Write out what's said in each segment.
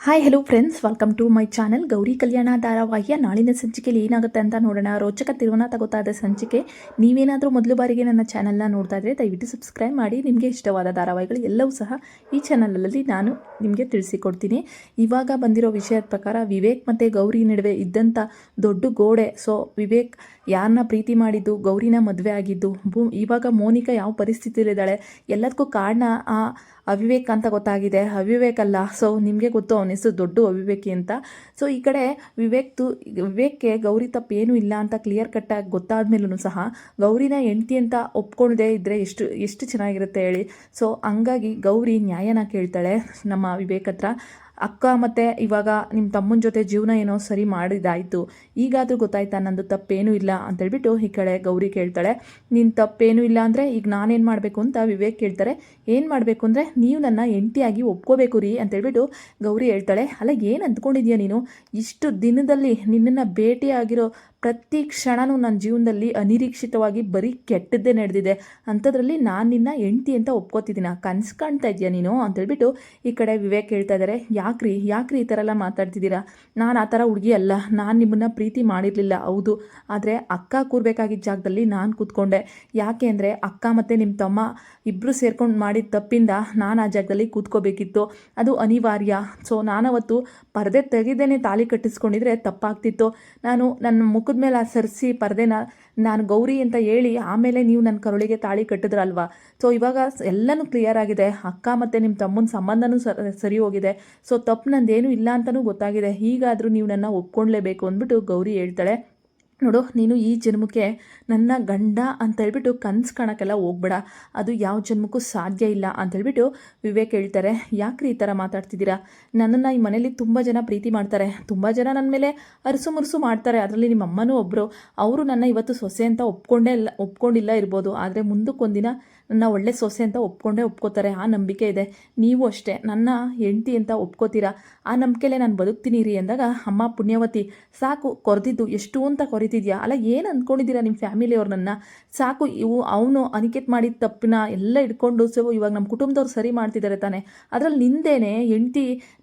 Hi hello friends, welcome to my channel. Gauri Kalyana ಧಾರಾವಾಹಿಯ ನಾಳಿನ ಸಂಚಿಕೆಯಲ್ಲಿ ಏನಾಗುತ್ತೆ ಅಂತ ನೋಡೋಣ. ರೋಚಕ ತಿರುವನ ತಗೋತಾದ ಸಂಚಿಕೆ. ನೀವೇನಾದರೂ ಮೊದಲು ಬಾರಿಗೆ ನನ್ನ ಚಾನಲ್ನ ನೋಡ್ತಾ ಇದ್ದರೆ ದಯವಿಟ್ಟು ಸಬ್ಸ್ಕ್ರೈಬ್ ಮಾಡಿ. ನಿಮಗೆ ಇಷ್ಟವಾದ ಧಾರಾವಾಹಿಗಳು ಎಲ್ಲವೂ ಸಹ ಈ ಚಾನಲಲ್ಲಿ ನಾನು ನಿಮಗೆ ತಿಳಿಸಿಕೊಡ್ತೀನಿ. ಇವಾಗ ಬಂದಿರೋ ವಿಷಯದ ಪ್ರಕಾರ ವಿವೇಕ್ ಮತ್ತು ಗೌರಿ ನಡುವೆ ಇದ್ದಂಥ ದೊಡ್ಡ ಗೋಡೆ. ಸೊ ವಿವೇಕ್ ಯಾರನ್ನ ಪ್ರೀತಿ ಮಾಡಿದ್ದು, ಗೌರಿನ ಮದುವೆ ಆಗಿದ್ದು, ಇವಾಗ ಮೋನಿಕಾ ಯಾವ ಪರಿಸ್ಥಿತಿಯಲ್ಲಿದ್ದಾಳೆ, ಎಲ್ಲದಕ್ಕೂ ಕಾರಣ ಅವಿವೇಕ್ ಅಂತ ಗೊತ್ತಾಗಿದೆ. ಅವಿವೇಕ್ ಅಲ್ಲ, ಸೊ ನಿಮಗೆ ಗೊತ್ತು ಅವನ ಹೆಸರು ದೊಡ್ಡ ಅವಿವೇಕಿ ಅಂತ. ಸೊ ಈ ಕಡೆ ವಿವೇಕ್ಗೆ ಗೌರಿ ತಪ್ಪೇನೂ ಇಲ್ಲ ಅಂತ ಕ್ಲಿಯರ್ ಕಟ್ಟಾಗಿ ಗೊತ್ತಾದ ಮೇಲೂ ಸಹ ಗೌರಿನ ಹೆಂಡ್ತಿ ಅಂತ ಒಪ್ಕೊಳ್ಳದೆ ಇದ್ದರೆ ಎಷ್ಟು ಚೆನ್ನಾಗಿರುತ್ತೆ ಹೇಳಿ. ಸೊ ಹಂಗಾಗಿ ಗೌರಿ ನ್ಯಾಯನ ಕೇಳ್ತಾಳೆ ನಮ್ಮ ವಿವೇಕ್ ಹತ್ರ. ಅಕ್ಕ ಮತ್ತು ಇವಾಗ ನಿಮ್ಮ ತಮ್ಮನ ಜೊತೆ ಜೀವನ ಏನೋ ಸರಿ ಮಾಡಿದಾಯಿತು, ಈಗಾದರೂ ಗೊತ್ತಾಯ್ತಾ ನಂದು ತಪ್ಪೇನೂ ಇಲ್ಲ ಅಂತೇಳ್ಬಿಟ್ಟು ಈ ಕಡೆ ಗೌರಿ ಕೇಳ್ತಾಳೆ. ನಿನ್ನ ತಪ್ಪೇನೂ ಇಲ್ಲ ಅಂದರೆ ಈಗ ನಾನೇನು ಮಾಡಬೇಕು ಅಂತ ವಿವೇಕ್ ಕೇಳ್ತಾರೆ. ಏನು ಮಾಡಬೇಕು ಅಂದರೆ ನೀವು ನನ್ನ ಹೆಂಡ್ತಿಯಾಗಿ ಒಪ್ಕೋಬೇಕು ರೀ ಅಂತೇಳ್ಬಿಟ್ಟು ಗೌರಿ ಹೇಳ್ತಾಳೆ. ಅಲ್ಲ, ಏನು ಅಂದ್ಕೊಂಡಿದ್ಯಾ ನೀನು? ಇಷ್ಟು ದಿನದಲ್ಲಿ ನಿನ್ನನ್ನು ಭೇಟಿಯಾಗಿರೋ ಪ್ರತಿ ಕ್ಷಣನೂ ನನ್ನ ಜೀವನದಲ್ಲಿ ಅನಿರೀಕ್ಷಿತವಾಗಿ ಬರೀ ಕೆಟ್ಟದ್ದೇ ನಡೆದಿದೆ. ಅಂಥದ್ರಲ್ಲಿ ನಾನು ನಿನ್ನ ಹೆಂಡ್ತಿ ಅಂತ ಒಪ್ಕೋತಿದ್ದೀನ? ಕನಸು ಕಾಣ್ತಾ ಇದೆಯಾ ನೀನು ಅಂತೇಳ್ಬಿಟ್ಟು ಈ ಕಡೆ ವಿವೇಕ್ ಹೇಳ್ತಾ ಇದ್ದಾರೆ. ಯಾಕ್ರಿ ಈ ಥರ ಎಲ್ಲ ಮಾತಾಡ್ತಿದ್ದೀರಾ? ನಾನು ಆ ಥರ ಹುಡುಗಿ ಅಲ್ಲ. ನಾನು ನಿಮ್ಮನ್ನು ಪ್ರೀತಿ ಮಾಡಿರಲಿಲ್ಲ, ಹೌದು. ಆದರೆ ಅಕ್ಕ ಕೂರ್ಬೇಕಾಗಿದ್ದ ಜಾಗದಲ್ಲಿ ನಾನು ಕೂತ್ಕೊಂಡೆ. ಯಾಕೆ ಅಂದರೆ ಅಕ್ಕ ಮತ್ತು ನಿಮ್ಮ ತಮ್ಮ ಇಬ್ಬರು ಸೇರ್ಕೊಂಡು ಮಾಡಿದ ತಪ್ಪಿಂದ ನಾನು ಆ ಜಾಗದಲ್ಲಿ ಕೂತ್ಕೋಬೇಕಿತ್ತು. ಅದು ಅನಿವಾರ್ಯ. ಸೊ ನಾನವತ್ತು ಪರದೆ ತೆಗೆದೇನೆ ತಾಳಿ ಕಟ್ಟಿಸ್ಕೊಂಡಿದ್ರೆ ತಪ್ಪಾಗ್ತಿತ್ತು. ನಾನು ನನ್ನ ಮುಖದ ಮೇಲೆ ಸರಿಸಿ ಪರದೆನ ನಾನು ಗೌರಿ ಅಂತ ಹೇಳಿ ಆಮೇಲೆ ನೀವು ನನ್ನ ಕರುಳಿಗೆ ತಾಳಿ ಕಟ್ಟಿದ್ರಲ್ವಾ. ಸೊ ಇವಾಗ ಎಲ್ಲನೂ ಕ್ಲಿಯರ್ ಆಗಿದೆ. ಅಕ್ಕ ಮತ್ತು ನಿಮ್ಮ ತಮ್ಮನ ಸಂಬಂಧನೂ ಸರಿ ಹೋಗಿದೆ. ಸೊ ತಪ್ಪು ನಂದೇನೂ ಇಲ್ಲ ಅಂತಲೂ ಗೊತ್ತಾಗಿದೆ. ಹೀಗಾದರೂ ನೀವು ನನ್ನ ಒಪ್ಕೊಳ್ಳೇಬೇಕು ಅಂದ್ಬಿಟ್ಟು ಗೌರಿ ಹೇಳ್ತಾಳೆ. ನೋಡು, ನೀನು ಈ ಜನ್ಮಕ್ಕೆ ನನ್ನ ಗಂಡ ಅಂತ ಹೇಳ್ಬಿಟ್ಟು ಕನಸು ಕಾಣೋಕ್ಕೆಲ್ಲ ಹೋಗ್ಬೇಡ. ಅದು ಯಾವ ಜನ್ಮಕ್ಕೂ ಸಾಧ್ಯ ಇಲ್ಲ ಅಂತೇಳ್ಬಿಟ್ಟು ವಿವೇಕ್ ಹೇಳ್ತಾರೆ. ಯಾಕ್ರಿ ಈ ಥರ ಮಾತಾಡ್ತಿದ್ದೀರಾ? ನನ್ನನ್ನು ಈ ಮನೇಲಿ ತುಂಬ ಜನ ಪ್ರೀತಿ ಮಾಡ್ತಾರೆ, ತುಂಬ ಜನ ನನ್ನ ಮೇಲೆ ಅರಸು ಮುರುಸು ಮಾಡ್ತಾರೆ. ಅದರಲ್ಲಿ ನಿಮ್ಮ ಅಮ್ಮನೂ ಒಬ್ಬರು. ಅವರು ನನ್ನ ಇವತ್ತು ಸೊಸೆ ಅಂತ ಒಪ್ಕೊಂಡಿಲ್ಲ ಇರ್ಬೋದು, ಆದರೆ ಮುಂದಕ್ಕೊಂದಿನ ನನ್ನ ಒಳ್ಳೆ ಸೊಸೆ ಅಂತ ಒಪ್ಕೋತಾರೆ. ಆ ನಂಬಿಕೆ ಇದೆ. ನೀವು ಅಷ್ಟೇ ನನ್ನ ಹೆಂಡ್ತಿ ಅಂತ ಒಪ್ಕೋತೀರಾ, ಆ ನಂಬಿಕೆಲೇ ನಾನು ಬದುಕ್ತೀನಿ ರೀ ಅಂದಾಗ, ಅಮ್ಮ ಪುಣ್ಯವತಿ ಸಾಕು, ಕೊರೆದಿದ್ದು ಎಷ್ಟು ಅಂತ ಕೊರಿತಿದ್ಯಾ? ಅಲ್ಲ, ಏನು ಅಂದ್ಕೊಂಡಿದ್ದೀರಾ ನಿಮ್ಮ ಫ್ಯಾಮಿಲಿಯವ್ರು? ನನ್ನ ಸಾಕು, ಅವನು ಅನಿಕೇತ್ ಮಾಡಿದ ತಪ್ಪನ್ನ ಎಲ್ಲ ಇಟ್ಕೊಂಡು ಸೊ ಇವಾಗ ನಮ್ಮ ಕುಟುಂಬದವ್ರು ಸರಿ ಮಾಡ್ತಿದ್ದಾರೆ ತಾನೆ, ಅದರಲ್ಲಿ ನಿಂದೇನೆ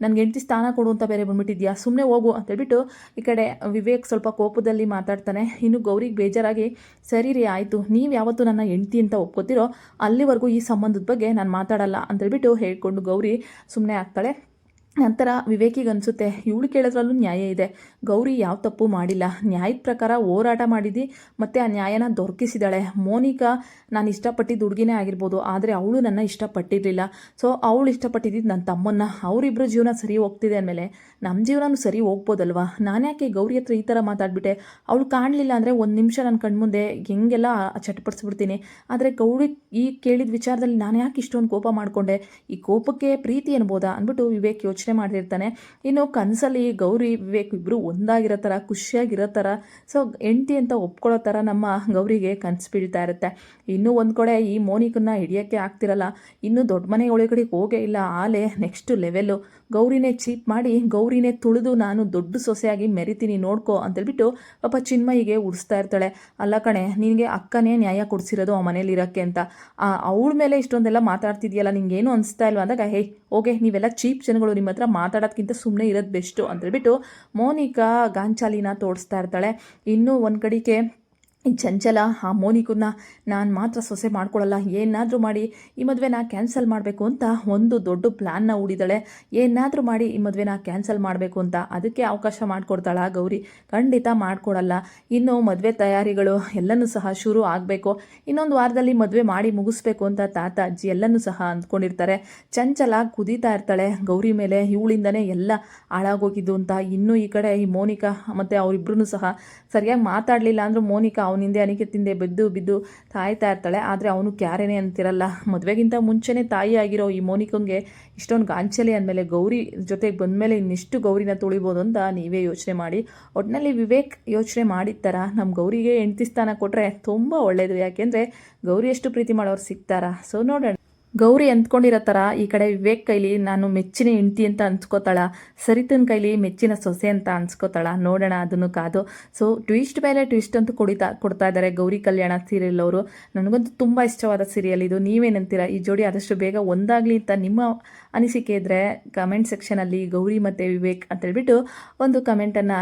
ನನಗೆ ಹೆಂಡ್ತಿ ಸ್ಥಾನ ಕೊಡು ಅಂತ ಬೇರೆ ಬಂದ್ಬಿಟ್ಟಿದ್ಯಾ? ಸುಮ್ಮನೆ ಹೋಗು ಅಂತೇಳ್ಬಿಟ್ಟು ಈ ಕಡೆ ವಿವೇಕ್ ಸ್ವಲ್ಪ ಕೋಪದಲ್ಲಿ ಮಾತಾಡ್ತಾನೆ. ಇನ್ನು ಗೌರಿಗೆ ಬೇಜಾರಾಗಿ, ಸರಿ ರೀ ಆಯಿತು, ನೀವು ಯಾವತ್ತೂ ನನ್ನ ಹೆಂಡ್ತಿ ಅಂತ ಒಪ್ಕೋತಿರೋ ಅಲ್ಲಿವರೆಗೂ ಈ ಸಂಬಂಧದ ಬಗ್ಗೆ ನಾನು ಮಾತಾಡಲ್ಲ ಅಂತೇಳ್ಬಿಟ್ಟು ಹೇಳ್ಕೊಂಡು ಗೌರಿ ಸುಮ್ಮನೆ ಆಗ್ತಾಳೆ. ನಂತರ ವಿವೇಕಿಗೆ ಅನಿಸುತ್ತೆ, ಇವಳು ಕೇಳೋದ್ರಲ್ಲೂ ನ್ಯಾಯ ಇದೆ. ಗೌರಿ ಯಾವ ತಪ್ಪು ಮಾಡಿಲ್ಲ, ನ್ಯಾಯದ ಪ್ರಕಾರ ಹೋರಾಟ ಮಾಡಿದ್ದು ಮತ್ತು ಆ ನ್ಯಾಯನ ದೊರಕಿಸಿದಾಳೆ. ಮೋನಿಕಾ ನಾನು ಇಷ್ಟಪಟ್ಟಿದ್ದು ಹುಡುಗಿನೇ ಆಗಿರ್ಬೋದು, ಆದರೆ ಅವಳು ನನ್ನ ಇಷ್ಟಪಟ್ಟಿರಲಿಲ್ಲ. ಸೊ ಅವಳು ಇಷ್ಟಪಟ್ಟಿದ್ದು ನನ್ನ ತಮ್ಮನ್ನ. ಅವರಿಬ್ಬರು ಜೀವನ ಸರಿ ಹೋಗ್ತಿದೆ ಅಂದಮೇಲೆ ನಮ್ಮ ಜೀವನನೂ ಸರಿ ಹೋಗ್ಬೋದಲ್ವಾ? ನಾನು ಯಾಕೆ ಗೌರಿ ಹತ್ರ ಈ ಥರ ಮಾತಾಡ್ಬಿಟ್ಟೆ? ಅವಳು ಕಾಣಲಿಲ್ಲ ಅಂದರೆ ಒಂದು ನಿಮಿಷ ನನ್ನ ಕಣ್ಮುಂದೆ ಹೆಂಗೆಲ್ಲ ಚಟಪಡಿಸ್ಬಿಡ್ತೀನಿ. ಆದರೆ ಗೌರಿ ಈ ಕೇಳಿದ ವಿಚಾರದಲ್ಲಿ ನಾನು ಯಾಕೆ ಇಷ್ಟೊಂದು ಕೋಪ ಮಾಡಿಕೊಂಡೆ? ಈ ಕೋಪಕ್ಕೆ ಪ್ರೀತಿ ಅನ್ಬೋದಾ ಅಂದ್ಬಿಟ್ಟು ವಿವೇಕ್ ಯೋಚನೆ ಮಾಡಿರ್ತಾನೆ. ಇನ್ನು ಕನಸಲ್ಲಿ ಗೌರಿ ವಿವೇಕ್ ಇಬ್ಬರು ಒಂದಾಗಿರೋ ಥರ, ಖುಷಿಯಾಗಿರೋ ಥರ, ಸೊ ಹೆಂಡ್ತಿ ಅಂತ ಒಪ್ಕೊಳ್ಳೋ ಥರ ನಮ್ಮ ಗೌರಿಗೆ ಕನಸು ಬೀಳ್ತಾ ಇರುತ್ತೆ. ಇನ್ನೂ ಒಂದು ಕಡೆ ಈ ಮೋನಿಕನ್ನ ಹಿಡಿಯೋಕ್ಕೆ ಆಗ್ತಿರಲ್ಲ. ಇನ್ನೂ ದೊಡ್ಡ ಮನೆ ಒಳಗಡೆ ಹೋಗೇ ಇಲ್ಲ, ಆಲೆ ನೆಕ್ಸ್ಟ್ ಲೆವೆಲ್ಲು. ಗೌರಿನೇ ಚೀಪ್ ಮಾಡಿ ಗೌರಿನೇ ತುಳಿದು ನಾನು ದೊಡ್ಡ ಸೊಸೆಯಾಗಿ ಮೆರಿತೀನಿ ನೋಡ್ಕೋ ಅಂತೇಳ್ಬಿಟ್ಟು ಪಾಪ ಚಿನ್ಮಯಿಗೆ ಉಡಿಸ್ತಾ ಇರ್ತಾಳೆ. ಅಲ್ಲ ಕಣೆ, ನಿನಗೆ ಅಕ್ಕನೇ ನ್ಯಾಯ ಕೊಡಿಸಿರೋದು ಆ ಮನೇಲಿ ಇರೋಕ್ಕೆ ಅಂತ, ಅವಳ ಮೇಲೆ ಇಷ್ಟೊಂದೆಲ್ಲ ಮಾತಾಡ್ತಿದ್ಯಲ್ಲ, ನಿಂಗೇನು ಅನಿಸ್ತಾ ಇಲ್ವಾ ಅಂದಾಗ, ಹೇ ಓಕೆ, ನೀವೆಲ್ಲ ಚೀಪ್ ಜನಗಳು, ನಿಮ್ಮ ಹತ್ರ ಮಾತಾಡೋದಕ್ಕಿಂತ ಸುಮ್ಮನೆ ಇರೋದು ಬೆಸ್ಟು ಅಂತೇಳ್ಬಿಟ್ಟು ಮೋನಿಕಾ ಗಾಂಚಾಲಿನ ತೋರಿಸ್ತಾ ಇರ್ತಾಳೆ. ಇನ್ನೂ ಒಂದು ಕಡೆಗೆ ಈ ಚಂಚಲ ಆ ಮೋನಿಕನ್ನ ನಾನು ಮಾತ್ರ ಸೊಸೆ ಮಾಡ್ಕೊಳ್ಳಲ್ಲ, ಏನಾದರೂ ಮಾಡಿ ಈ ಮದುವೆನ ಕ್ಯಾನ್ಸಲ್ ಮಾಡಬೇಕು ಅಂತ ಒಂದು ದೊಡ್ಡ ಪ್ಲ್ಯಾನ್ನ ಹೂಡಿದಾಳೆ. ಏನಾದರೂ ಮಾಡಿ ಈ ಮದುವೆನ ಕ್ಯಾನ್ಸಲ್ ಮಾಡಬೇಕು ಅಂತ ಅದಕ್ಕೆ ಅವಕಾಶ ಮಾಡಿಕೊಡ್ತಾಳ ಗೌರಿ? ಖಂಡಿತ ಮಾಡಿಕೊಡಲ್ಲ. ಇನ್ನು ಮದುವೆ ತಯಾರಿಗಳು ಎಲ್ಲನೂ ಸಹ ಶುರು ಆಗಬೇಕು. ಇನ್ನೊಂದು ವಾರದಲ್ಲಿ ಮದುವೆ ಮಾಡಿ ಮುಗಿಸ್ಬೇಕು ಅಂತ ತಾತ ಅಜ್ಜಿ ಎಲ್ಲನೂ ಸಹ ಅಂದ್ಕೊಂಡಿರ್ತಾರೆ. ಚಂಚಲ ಕುದೀತಾ ಇರ್ತಾಳೆ ಗೌರಿ ಮೇಲೆ, ಇವಳಿಂದನೇ ಎಲ್ಲ ಹಾಳಾಗೋಗಿದ್ದು ಅಂತ. ಇನ್ನೂ ಈ ಕಡೆ ಈ ಮೋನಿಕಾ ಮತ್ತು ಅವರಿಬ್ಬರೂ ಸಹ ಸರಿಯಾಗಿ ಮಾತಾಡಲಿಲ್ಲ ಅಂದರೂ ಮೋನಿಕಾ ಅವನಿಂದೆ ಅನಿಕೆತ್ತಿಂದೆ ಬಿದ್ದು ತಾಯ್ತಾ ಇರ್ತಾಳೆ. ಆದರೆ ಅವನು ಕ್ಯಾರೇನೆ ಅಂತಿರಲ್ಲ. ಮದುವೆಗಿಂತ ಮುಂಚೆನೇ ತಾಯಿ ಆಗಿರೋ ಈ ಮೋನಿಕಂಗೆ ಇಷ್ಟೊಂದು ಗಾಂಚಲಿ ಅಂದಮೇಲೆ ಗೌರಿ ಜೊತೆಗೆ ಬಂದಮೇಲೆ ಇನ್ನಿಷ್ಟು ಗೌರಿನ ತುಳಿಬೋದು ಅಂತ ನೀವೇ ಯೋಚನೆ ಮಾಡಿ. ಒಟ್ಟಿನಲ್ಲಿ ವಿವೇಕ್ ಯೋಚನೆ ಮಾಡಿದ ಥರ ನಮ್ಮ ಗೌರಿಗೆ ಹೆಂಡ್ತಿ ಸ್ಥಾನ ಕೊಟ್ಟರೆ ತುಂಬ ಒಳ್ಳೆಯದು. ಯಾಕೆಂದರೆ ಗೌರಿ ಎಷ್ಟು ಪ್ರೀತಿ ಮಾಡೋರು ಸಿಗ್ತಾರಾ? ಸೊ ನೋಡೋಣ. ಗೌರಿ ಅಂದ್ಕೊಂಡಿರೋ ಥರ ಈ ಕಡೆ ವಿವೇಕ್ ಕೈಲಿ ನಾನು ಮೆಚ್ಚಿನ ಹೆಂಡ್ತಿ ಅಂತ ಅನ್ಸ್ಕೋತಾಳ, ಸರಿತನ ಕೈಲಿ ಮೆಚ್ಚಿನ ಸೊಸೆ ಅಂತ ಅನ್ಸ್ಕೋತಾಳ. ನೋಡೋಣ ಅದನ್ನು ಕಾದು. ಸೊ ಟ್ವಿಸ್ಟ್ ಮೇಲೆ ಟ್ವಿಸ್ಟ್ ಅಂತೂ ಕೊಡ್ತಾ ಇದ್ದಾರೆ ಗೌರಿ ಕಲ್ಯಾಣ ಸೀರಿಯಲ್ ಅವರು. ನನಗಂತೂ ತುಂಬ ಇಷ್ಟವಾದ ಸೀರಿಯಲ್ ಇದು. ನೀವೇನಂತೀರಾ? ಈ ಜೋಡಿ ಆದಷ್ಟು ಬೇಗ ಒಂದಾಗಲಿ ಅಂತ ನಿಮ್ಮ ಅನಿಸಿಕೆ ಇದ್ದರೆ ಕಮೆಂಟ್ ಸೆಕ್ಷನಲ್ಲಿ ಗೌರಿ ಮತ್ತು ವಿವೇಕ್ ಅಂತೇಳ್ಬಿಟ್ಟು ಒಂದು ಕಮೆಂಟನ್ನು